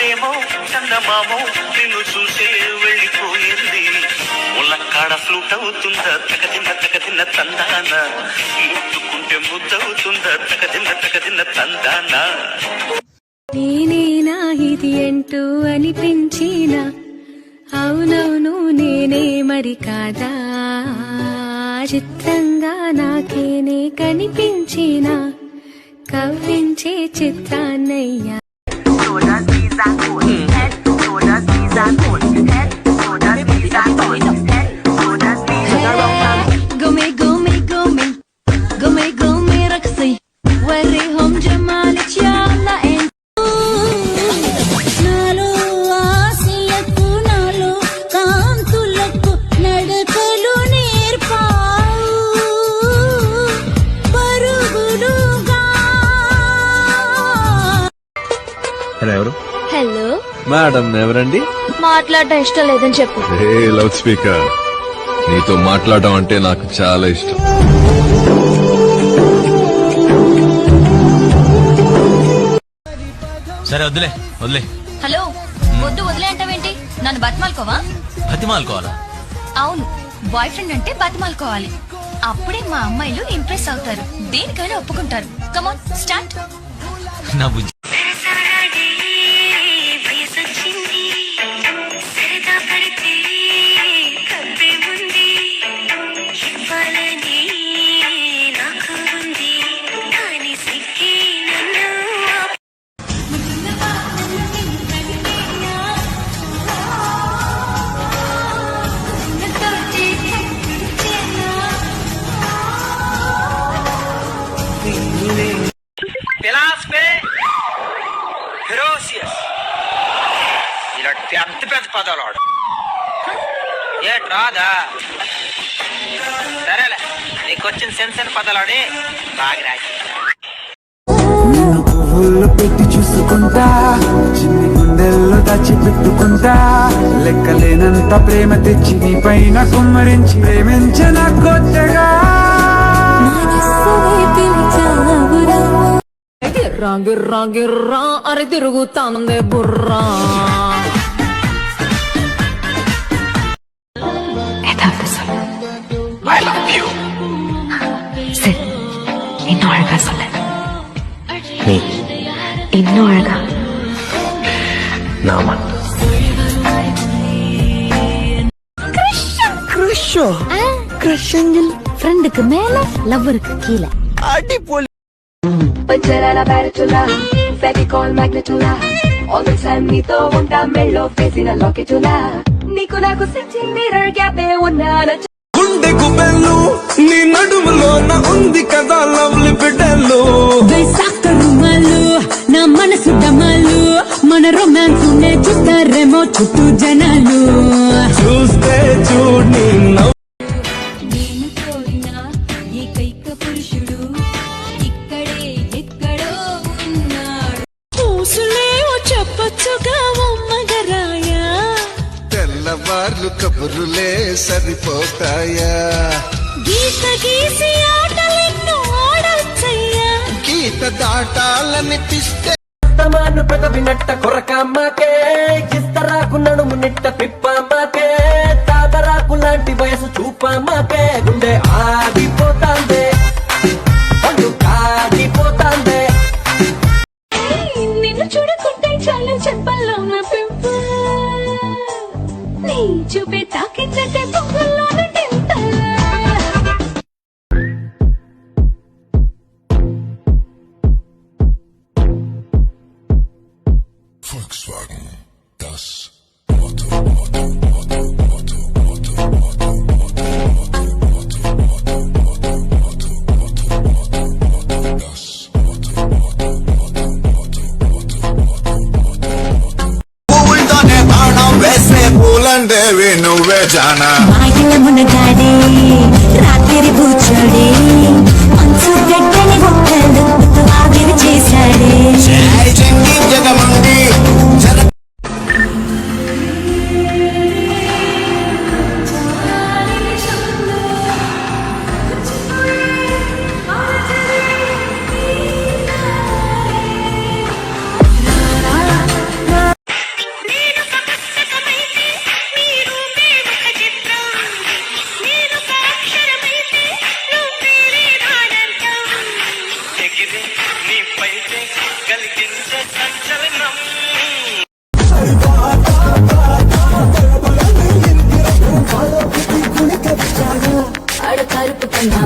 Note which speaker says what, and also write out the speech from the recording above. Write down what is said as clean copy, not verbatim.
Speaker 1: తారలేమో చందమామో నిన్ను చూసే వెళ్ళిపోయింది. ములక్కాడ ఫ్లూట్ అవుతుందా తకదిన్న తందాన, ముట్టుకుంటే ముద్దవుతుందా తకదిన్న తందాన.
Speaker 2: నేనేనా ఇది అంటూ అనిపించినా, అవునవును నేనే మరి కాదా, చిత్రంగా నాకేనే కనిపించినా, కవ్వించే చిత్రాన్నయ్యా.
Speaker 3: ఎవరు?
Speaker 4: హలో
Speaker 3: మేడం, ఎవరండి?
Speaker 4: మాట్లాడటం ఇష్టం లేదని చెప్పు.
Speaker 3: లౌడ్ స్పీకర్, నీతో మాట్లాడటం అంటే నాకు చాలా ఇష్టం.
Speaker 5: సరే వద్దులే వదిలే.
Speaker 4: హలో, వద్దు వదిలే అంటావేంటి? నన్ను బతిమాలుకోవా?
Speaker 5: బతిమాలుకోవాలా?
Speaker 4: అవును, బాయ్ ఫ్రెండ్ అంటే బతిమాలుకోవాలి. అప్పుడే మా అమ్మాయిలు ఇంప్రెస్ అవుతారు, దేనికైనా ఒప్పుకుంటారు. Come on start.
Speaker 5: నా బుజ్జి
Speaker 1: ఇలాంటి అంత పెద్ద పదాలు వాడు ఏట్ రాదా? సరేలే, నీకు వచ్చిన సెన్సర్ పదాలని బాగా రాసి
Speaker 6: పువ్వుల్లో పెట్టి చూసుకుంటా, చిన్ని గుండెల్లో దాచి పెట్టుకుంటా, లెక్కలేనంత ప్రేమ తెచ్చి నీ పైన కుమ్మరించి ప్రేమించిన కొత్తగా.
Speaker 2: గిర్రా గిర్రా గిర్రా అరి తిరుగుతాందే Borra.
Speaker 7: I love you. Sid, இன்னும் அழகா சொல்ல.
Speaker 1: நீ
Speaker 7: இன்னும் அழகா.
Speaker 1: நாமன்
Speaker 2: క్రష్ ఫ్రెండ్కి మేல లవ్వருக்கு కీழே.
Speaker 1: అడిపోలి
Speaker 8: పంచరాల బ్యారచులా ఫెవికాల్ మ్యాగ్నెటులా ఆల్వేస్ ఐ నీతో ఉంటా మెల్లో ఫేసిన లాకెటులా నీకు నాకు సెంచింగ్ మిర్రర్ గ్యాపే ఉన్నాన
Speaker 6: గుండె గుబెల్లు నీ నడుములో నా ఉంది కదా లవ్లీ బిడ్డలు.
Speaker 2: రుమాలు నా మనసు డమాలు, మన రొమాన్స్ నే చూస్తారేమో చుట్టూ జనాలు.
Speaker 6: చూస్తే చూడు
Speaker 9: తెల్లవార్లు కబురులే సరిపోతాయా,
Speaker 2: గీత గీసి ఆటలెన్నో ఆడొచ్చయ్యా,
Speaker 9: గీత దాటాలనిపిస్తే
Speaker 6: తమాను పెదవినట్ట కొరకమ్మకే, ఇస్తరాకు నడుము నిట్ట పిప్పమ్మకే, తాతరాకు లాంటి వయసు చూపమ్మకే, గుండె ఆగిపోతాందే పండు కాగిపోతాందే.
Speaker 2: నిన్ను చూడకుంటే చాలా చెప్పల్లో నా పెంప, నీ చూపే తాకిందంటే పొంగల్లోన టెంప.
Speaker 9: Volkswagen, das Auto, Auto, Auto, Auto, Auto, Auto, Auto, Auto, Auto, Auto, Auto, Auto, Auto, Auto, das Auto, Auto, Auto, Auto, Auto, Auto, Auto. పువ్వులతోనే బాణం వేసే పూలండేవి నువ్వే జానా.
Speaker 2: మునగాడే రాత్రి కూర్చోడే, మనసు గడ్డని గుట్టలు ఆవిరి చేశాడే.
Speaker 9: జగమండి
Speaker 8: కరుపు కన్నా